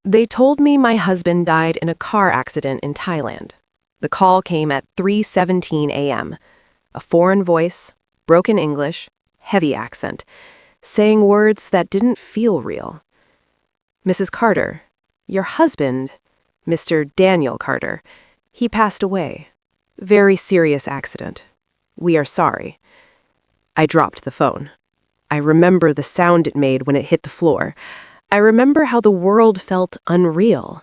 They told me my husband died in a car accident in Thailand. The call came at 3:17 a.m. A foreign voice, broken English, heavy accent, saying words that didn't feel real. Mrs. Carter, your husband, Mr. Daniel Carter, he passed away. Very serious accident. We are sorry. I dropped the phone. I remember the sound it made when it hit the floor. I remember how the world felt unreal,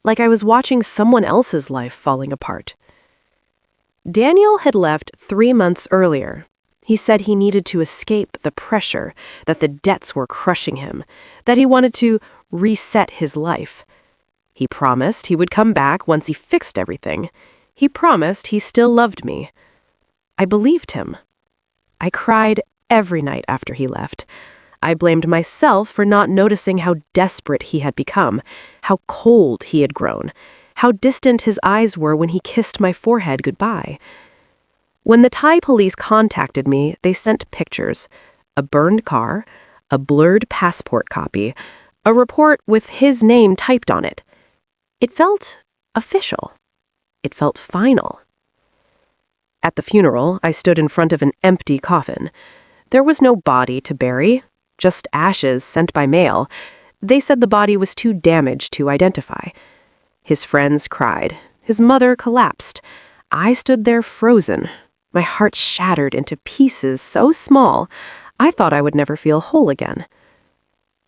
like I was watching someone else's life falling apart. Daniel had left 3 months earlier. He said he needed to escape the pressure, that the debts were crushing him, that he wanted to reset his life. He promised he would come back once he fixed everything. He promised he still loved me. I believed him. I cried every night after he left. I blamed myself for not noticing how desperate he had become, how cold he had grown, how distant his eyes were when he kissed my forehead goodbye. When the Thai police contacted me, they sent pictures: a burned car, a blurred passport copy, a report with his name typed on it. It felt official. It felt final. At the funeral, I stood in front of an empty coffin. There was no body to bury, just ashes sent by mail. They said the body was too damaged to identify. His friends cried. His mother collapsed. I stood there frozen, my heart shattered into pieces so small, I thought I would never feel whole again.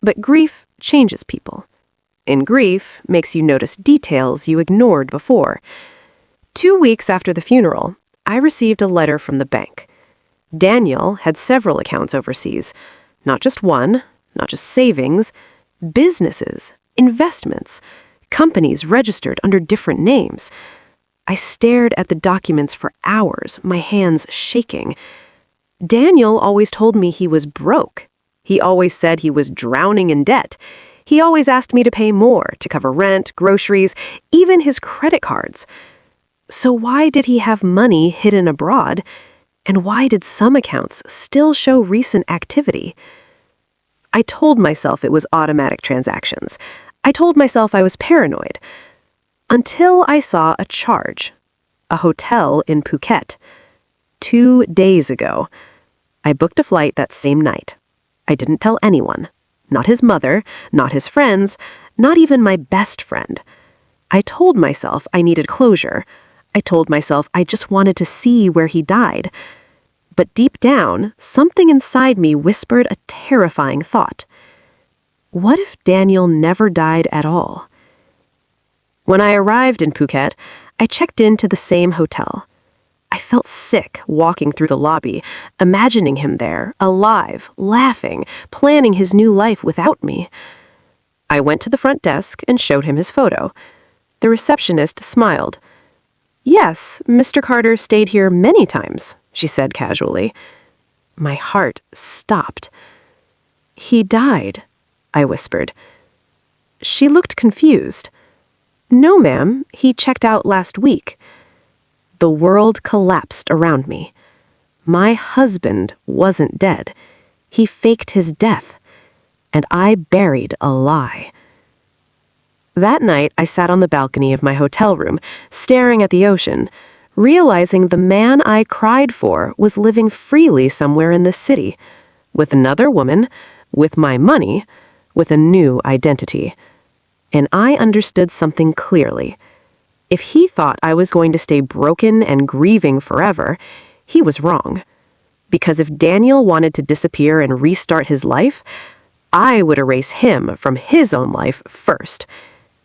But grief changes people. And grief makes you notice details you ignored before. 2 weeks after the funeral, I received a letter from the bank. Daniel had several accounts overseas. Not just one, not just savings, businesses, investments, companies registered under different names. I stared at the documents for hours, my hands shaking. Daniel always told me he was broke. He always said he was drowning in debt. He always asked me to pay more to cover rent, groceries, even his credit cards. So why did he have money hidden abroad? And why did some accounts still show recent activity? I told myself it was automatic transactions. I told myself I was paranoid. Until I saw a charge. A hotel in Phuket. 2 days ago. I booked a flight that same night. I didn't tell anyone. Not his mother, not his friends, not even my best friend. I told myself I needed closure. I told myself I just wanted to see where he died. But deep down, something inside me whispered a terrifying thought. What if Daniel never died at all? When I arrived in Phuket, I checked into the same hotel. I felt sick walking through the lobby, imagining him there, alive, laughing, planning his new life without me. I went to the front desk and showed him his photo. The receptionist smiled. "Yes, Mr. Carter stayed here many times," she said casually. My heart stopped. "He died," I whispered. She looked confused. "No, ma'am, he checked out last week." The world collapsed around me. My husband wasn't dead. He faked his death, and I buried a lie. That night, I sat on the balcony of my hotel room, staring at the ocean, realizing the man I cried for was living freely somewhere in this city, with another woman, with my money, with a new identity. And I understood something clearly. If he thought I was going to stay broken and grieving forever, he was wrong. Because if Daniel wanted to disappear and restart his life, I would erase him from his own life first.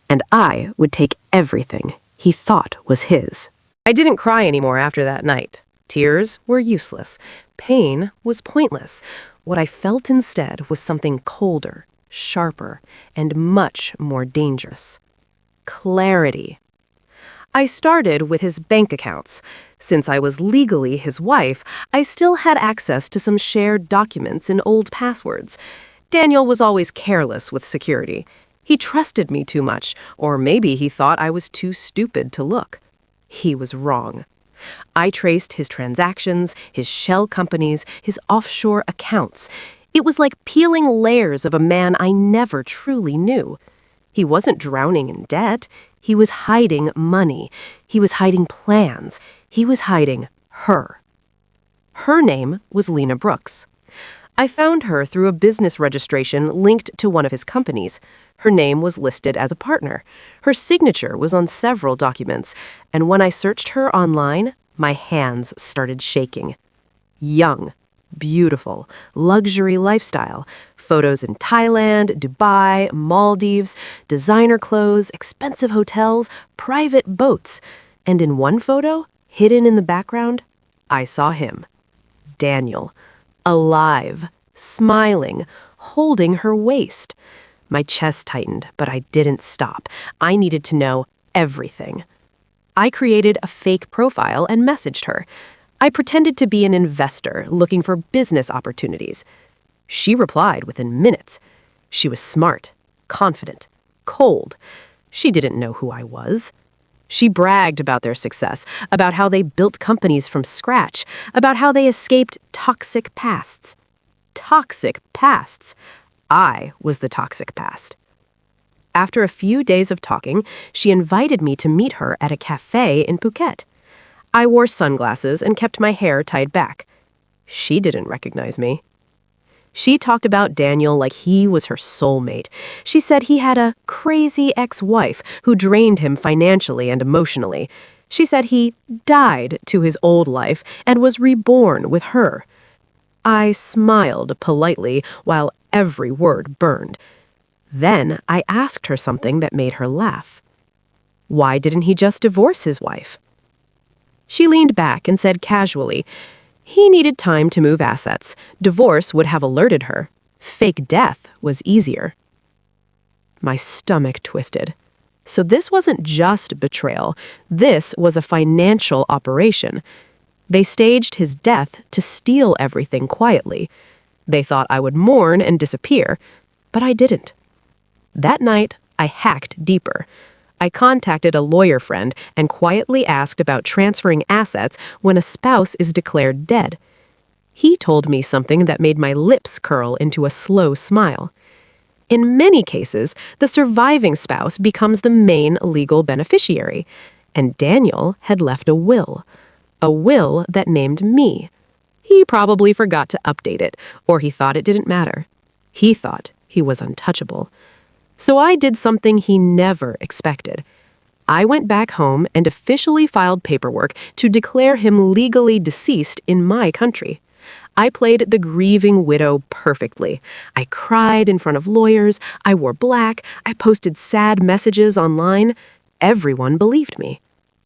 And I would take everything he thought was his. I didn't cry anymore after that night. Tears were useless. Pain was pointless. What I felt instead was something colder, sharper, and much more dangerous. Clarity. I started with his bank accounts. Since I was legally his wife, I still had access to some shared documents and old passwords. Daniel was always careless with security. He trusted me too much, or maybe he thought I was too stupid to look. He was wrong. I traced his transactions, his shell companies, his offshore accounts. It was like peeling layers of a man I never truly knew. He wasn't drowning in debt. He was hiding money. He was hiding plans. He was hiding her. Her name was Lena Brooks. I found her through a business registration linked to one of his companies. Her name was listed as a partner. Her signature was on several documents, and when I searched her online, my hands started shaking. Young, beautiful, luxury lifestyle, photos in Thailand, Dubai, Maldives, designer clothes, expensive hotels, private boats. And in one photo, hidden in the background, I saw him, Daniel, alive, smiling, holding her waist. My chest tightened, but I didn't stop. I needed to know everything. I created a fake profile and messaged her. I pretended to be an investor looking for business opportunities. She replied within minutes. She was smart, confident, cold. She didn't know who I was. She bragged about their success, about how they built companies from scratch, about how they escaped toxic pasts. Toxic pasts. I was the toxic past. After a few days of talking, she invited me to meet her at a cafe in Phuket. I wore sunglasses and kept my hair tied back. She didn't recognize me. She talked about Daniel like he was her soulmate. She said he had a crazy ex-wife who drained him financially and emotionally. She said he died to his old life and was reborn with her. I smiled politely while every word burned. Then I asked her something that made her laugh. Why didn't he just divorce his wife? She leaned back and said casually, he needed time to move assets. Divorce would have alerted her. Fake death was easier. My stomach twisted. So this wasn't just betrayal. This was a financial operation. They staged his death to steal everything quietly. They thought I would mourn and disappear, but I didn't. That night, I hacked deeper. I contacted a lawyer friend and quietly asked about transferring assets when a spouse is declared dead. He told me something that made my lips curl into a slow smile. In many cases, the surviving spouse becomes the main legal beneficiary, and Daniel had left a will that named me. He probably forgot to update it, or he thought it didn't matter. He thought he was untouchable. So I did something he never expected. I went back home and officially filed paperwork to declare him legally deceased in my country. I played the grieving widow perfectly. I cried in front of lawyers, I wore black, I posted sad messages online. Everyone believed me.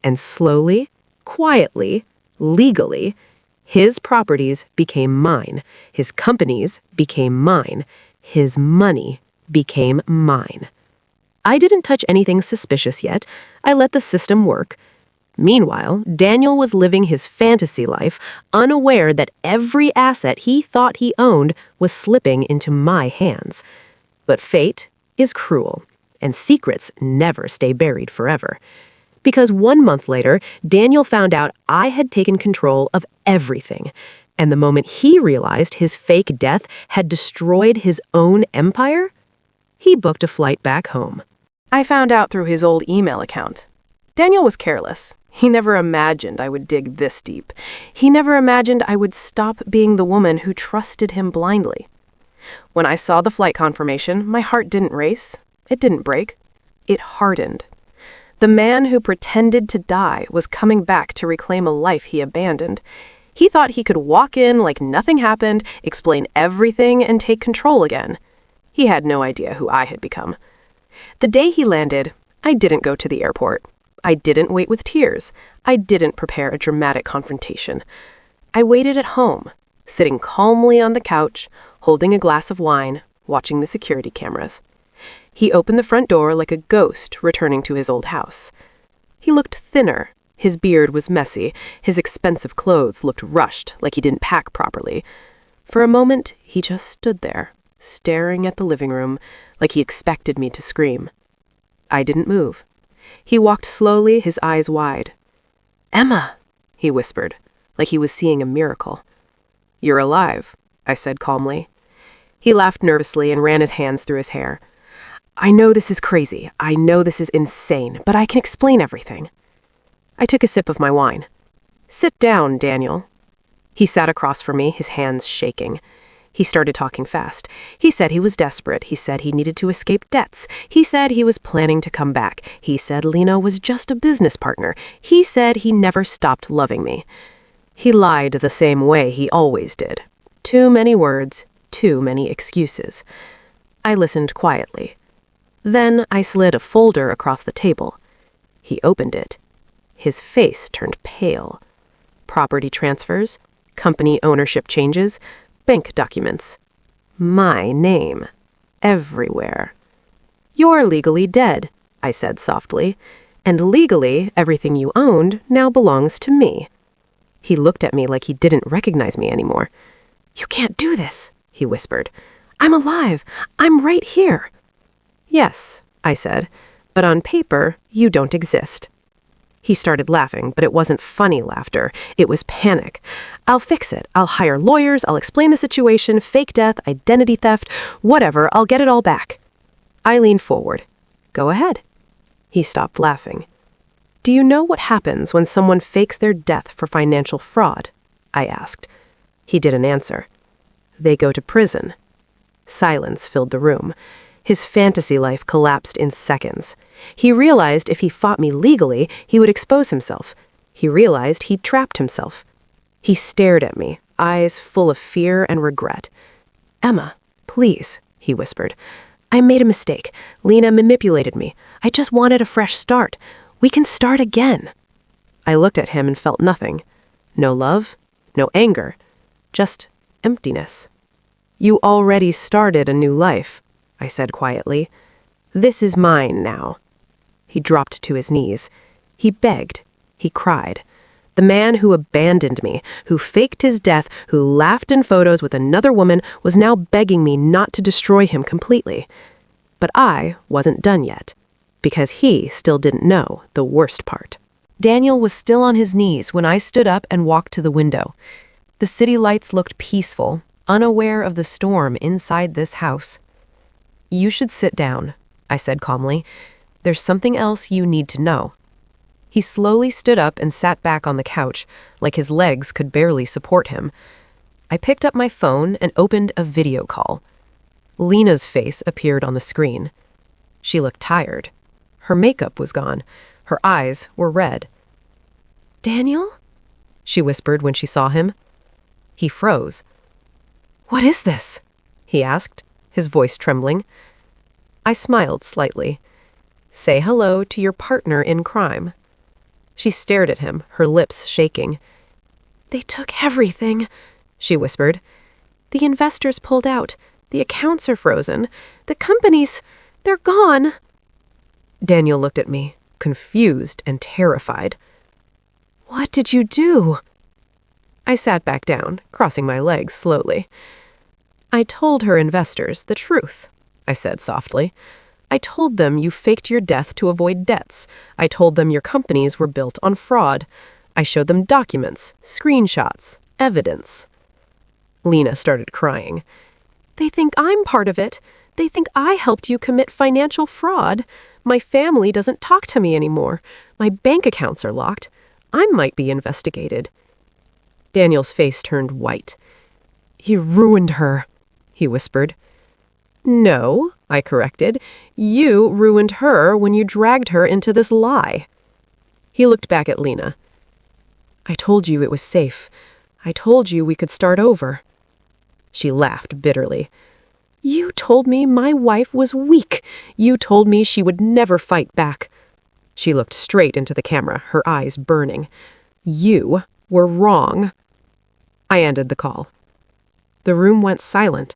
And slowly, quietly, legally, his properties became mine. His companies became mine. His money became mine. I didn't touch anything suspicious yet. I let the system work. Meanwhile, Daniel was living his fantasy life, unaware that every asset he thought he owned was slipping into my hands. But fate is cruel, and secrets never stay buried forever. Because 1 month later, Daniel found out I had taken control of everything. And the moment he realized his fake death had destroyed his own empire, he booked a flight back home. I found out through his old email account. Daniel was careless. He never imagined I would dig this deep. He never imagined I would stop being the woman who trusted him blindly. When I saw the flight confirmation, my heart didn't race. It didn't break. It hardened. The man who pretended to die was coming back to reclaim a life he abandoned. He thought he could walk in like nothing happened, explain everything, and take control again. He had no idea who I had become. The day he landed, I didn't go to the airport. I didn't wait with tears. I didn't prepare a dramatic confrontation. I waited at home, sitting calmly on the couch, holding a glass of wine, watching the security cameras. He opened the front door like a ghost returning to his old house. He looked thinner. His beard was messy. His expensive clothes looked rushed, like he didn't pack properly. For a moment, he just stood there, staring at the living room, like he expected me to scream. I didn't move. He walked slowly, his eyes wide. "Emma," he whispered, like he was seeing a miracle. "You're alive," I said calmly. He laughed nervously and ran his hands through his hair. I know this is crazy. I know this is insane, but I can explain everything. I took a sip of my wine. Sit down, Daniel. He sat across from me, his hands shaking. He started talking fast. He said he was desperate. He said he needed to escape debts. He said he was planning to come back. He said Lena was just a business partner. He said he never stopped loving me. He lied the same way he always did. Too many words, too many excuses. I listened quietly. Then I slid a folder across the table. He opened it. His face turned pale. Property transfers, company ownership changes, bank documents. My name. Everywhere. You're legally dead, I said softly, and legally everything you owned now belongs to me. He looked at me like he didn't recognize me anymore. You can't do this, he whispered. I'm alive. I'm right here. Yes, I said, but on paper, you don't exist. He started laughing, but it wasn't funny laughter. It was panic. I'll fix it. I'll hire lawyers. I'll explain the situation, fake death, identity theft, whatever. I'll get it all back. I leaned forward. Go ahead. He stopped laughing. Do you know what happens when someone fakes their death for financial fraud? I asked. He didn't answer. They go to prison. Silence filled the room. His fantasy life collapsed in seconds. He realized if he fought me legally, he would expose himself. He realized he'd trapped himself. He stared at me, eyes full of fear and regret. Emma, please, he whispered. I made a mistake. Lena manipulated me. I just wanted a fresh start. We can start again. I looked at him and felt nothing. No love, no anger, just emptiness. You already started a new life, I said quietly. This is mine now. He dropped to his knees. He begged. He cried. The man who abandoned me, who faked his death, who laughed in photos with another woman, was now begging me not to destroy him completely. But I wasn't done yet, because he still didn't know the worst part. Daniel was still on his knees when I stood up and walked to the window. The city lights looked peaceful, unaware of the storm inside this house. You should sit down, I said calmly. There's something else you need to know. He slowly stood up and sat back on the couch, like his legs could barely support him. I picked up my phone and opened a video call. Lena's face appeared on the screen. She looked tired. Her makeup was gone. Her eyes were red. Daniel? She whispered when she saw him. He froze. What is this? He asked, his voice trembling. I smiled slightly. Say hello to your partner in crime. She stared at him, her lips shaking. They took everything, she whispered. The investors pulled out. The accounts are frozen. The companies, they're gone. Daniel looked at me, confused and terrified. What did you do? I sat back down, crossing my legs slowly. I told her investors the truth, I said softly. I told them you faked your death to avoid debts. I told them your companies were built on fraud. I showed them documents, screenshots, evidence. Lena started crying. They think I'm part of it. They think I helped you commit financial fraud. My family doesn't talk to me anymore. My bank accounts are locked. I might be investigated. Daniel's face turned white. You ruined her, he whispered. No, I corrected. You ruined her when you dragged her into this lie. He looked back at Lena. I told you it was safe. I told you we could start over. She laughed bitterly. You told me my wife was weak. You told me she would never fight back. She looked straight into the camera, her eyes burning. You were wrong. I ended the call. The room went silent.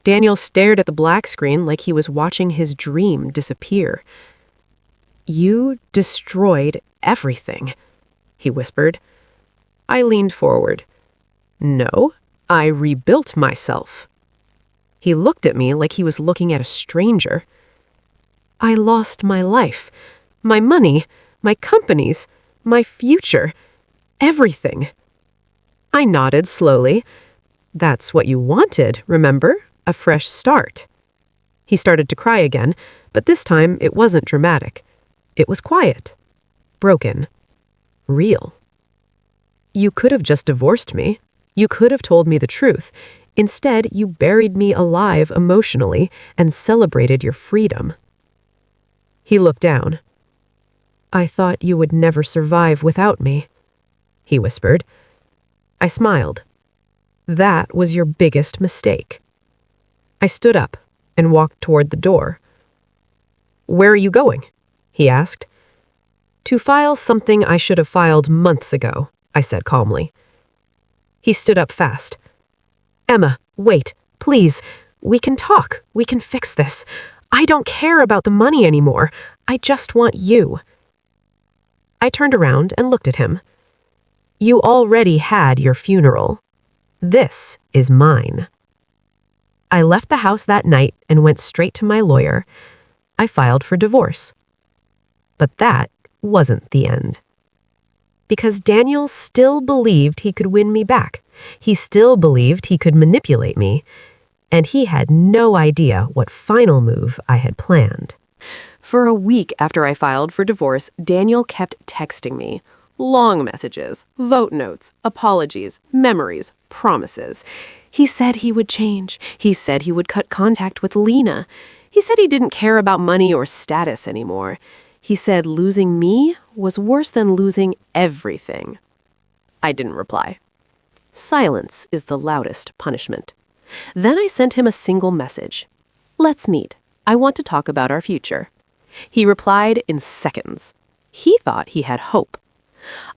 Daniel stared at the black screen like he was watching his dream disappear. You destroyed everything, he whispered. I leaned forward. No, I rebuilt myself. He looked at me like he was looking at a stranger. I lost my life, my money, my companies, my future, everything. I nodded slowly. That's what you wanted, remember? A fresh start. He started to cry again, But this time, it wasn't dramatic. It was quiet, broken, real. You could have just divorced me. You could have told me the truth. Instead, you buried me alive emotionally and celebrated your freedom. He looked down. I thought you would never survive without me, he whispered. I smiled. That was your biggest mistake. I stood up and walked toward the door. Where are you going? He asked. To file something I should have filed months ago, I said calmly. He stood up fast. Emma, wait, please. We can talk. We can fix this. I don't care about the money anymore. I just want you. I turned around and looked at him. You already had your funeral. This is mine. I left the house that night and went straight to my lawyer. I filed for divorce. But that wasn't the end. Because Daniel still believed he could win me back. He still believed he could manipulate me. And he had no idea what final move I had planned. For a week after I filed for divorce, Daniel kept texting me. Long messages, vote notes, apologies, memories, promises. He said he would change. He said he would cut contact with Lena. He said he didn't care about money or status anymore. He said losing me was worse than losing everything. I didn't reply. Silence is the loudest punishment. Then I sent him a single message. Let's meet. I want to talk about our future. He replied in seconds. He thought he had hope.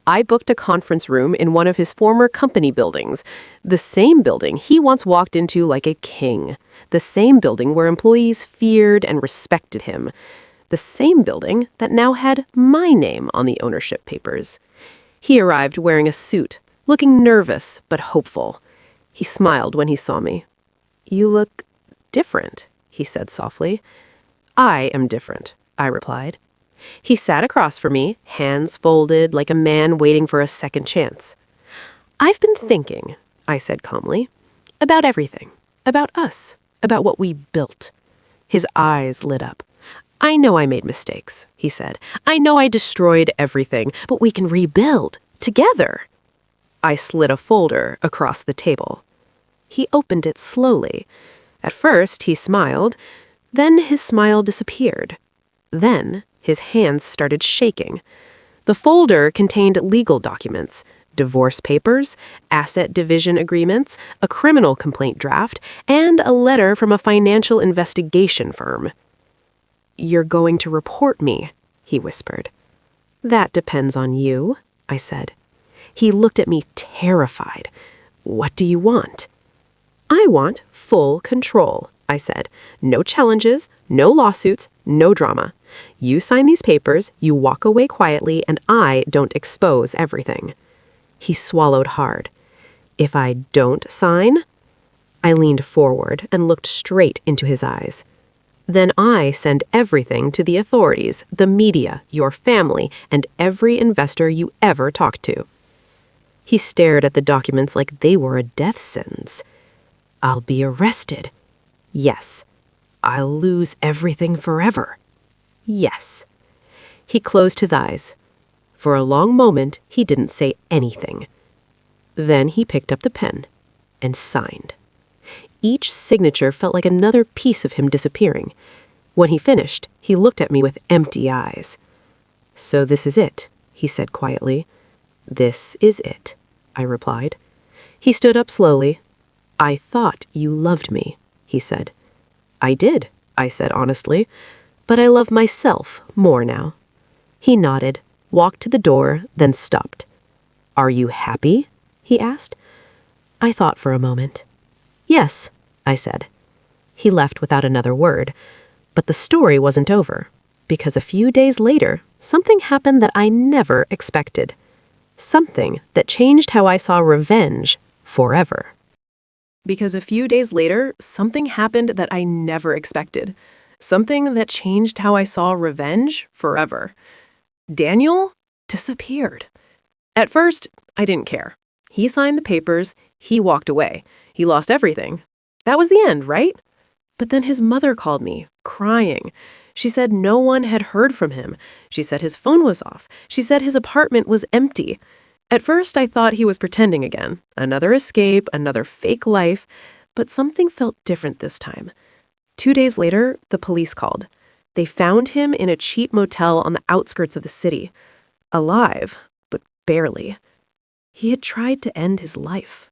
I booked a conference room in one of his former company buildings, the same building he once walked into like a king, the same building where employees feared and respected him, the same building that now had my name on the ownership papers. He arrived wearing a suit, looking nervous but hopeful. He smiled when he saw me. You look different, he said softly. I am different, I replied. He sat across from me, hands folded like a man waiting for a second chance. I've been thinking, I said calmly, about everything, about us, about what we built. His eyes lit up. I know I made mistakes, he said. I know I destroyed everything, but we can rebuild together. I slid a folder across the table. He opened it slowly. At first, he smiled. Then his smile disappeared. Then his hands started shaking. The folder contained legal documents, divorce papers, asset division agreements, a criminal complaint draft, and a letter from a financial investigation firm. You're going to report me, he whispered. That depends on you, I said. He looked at me terrified. What do you want? I want full control, I said. No challenges, no lawsuits, no drama. You sign these papers, you walk away quietly, and I don't expose everything. He swallowed hard. If I don't sign? I leaned forward and looked straight into his eyes. Then I send everything to the authorities, the media, your family, and every investor you ever talked to. He stared at the documents like they were a death sentence. I'll be arrested. Yes. I'll lose everything forever. Yes. He closed his eyes. For a long moment, he didn't say anything. Then he picked up the pen and signed. Each signature felt like another piece of him disappearing. When he finished, he looked at me with empty eyes. So this is it, he said quietly. This is it, I replied. He stood up slowly. I thought you loved me, he said. I did, I said honestly, but I love myself more now. He nodded, walked to the door, then stopped. Are you happy? He asked. I thought for a moment. Yes, I said. He left without another word, but the story wasn't over, because a few days later, something happened that I never expected. Something that changed how I saw revenge forever. Because a few days later, something happened that I never expected. Something that changed how I saw revenge forever. Daniel disappeared. At first, I didn't care. He signed the papers, he walked away. He lost everything. That was the end, right? But then his mother called me, crying. She said no one had heard from him. She said his phone was off. She said his apartment was empty. At first, I thought he was pretending again. Another escape, another fake life. But something felt different this time. 2 days later, the police called. They found him in a cheap motel on the outskirts of the city. Alive, but barely. He had tried to end his life.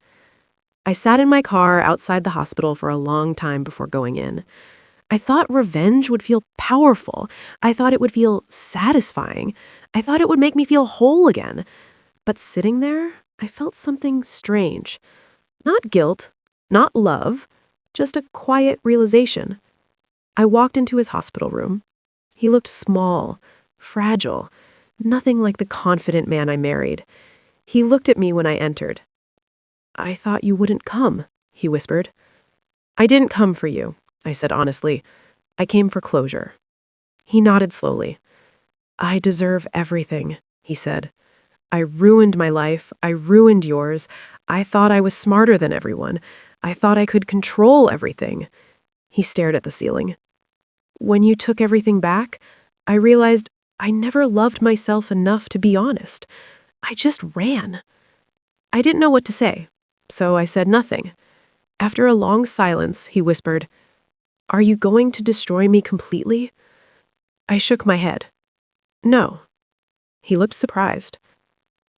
I sat in my car outside the hospital for a long time before going in. I thought revenge would feel powerful. I thought it would feel satisfying. I thought it would make me feel whole again. But sitting there, I felt something strange. Not guilt, not love, just a quiet realization. I walked into his hospital room. He looked small, fragile, nothing like the confident man I married. He looked at me when I entered. "I thought you wouldn't come," he whispered. "I didn't come for you," I said honestly. "I came for closure." He nodded slowly. "I deserve everything," he said. "I ruined my life. I ruined yours. I thought I was smarter than everyone. I thought I could control everything." He stared at the ceiling. "When you took everything back, I realized I never loved myself enough to be honest. I just ran." I didn't know what to say, so I said nothing. After a long silence, he whispered, "Are you going to destroy me completely?" I shook my head. "No." He looked surprised.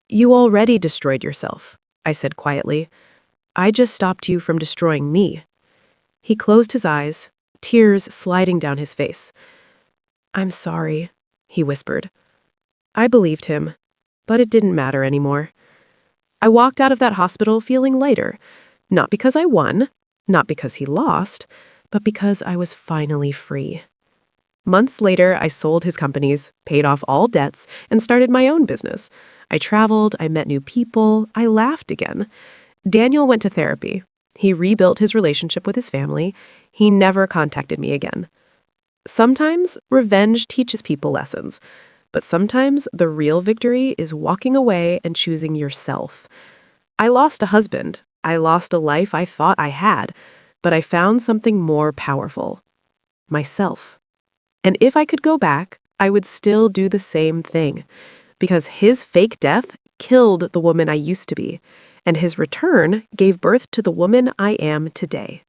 "You already destroyed yourself," I said quietly. "I just stopped you from destroying me." He closed his eyes, tears sliding down his face. "I'm sorry," he whispered. I believed him, but it didn't matter anymore. I walked out of that hospital feeling lighter, not because I won, not because he lost, but because I was finally free. Months later, I sold his companies, paid off all debts, and started my own business. I traveled, I met new people, I laughed again. Daniel went to therapy. He rebuilt his relationship with his family. He never contacted me again. Sometimes revenge teaches people lessons, but sometimes the real victory is walking away and choosing yourself. I lost a husband. I lost a life I thought I had, but I found something more powerful: myself. And if I could go back, I would still do the same thing, because his fake death killed the woman I used to be, and his return gave birth to the woman I am today.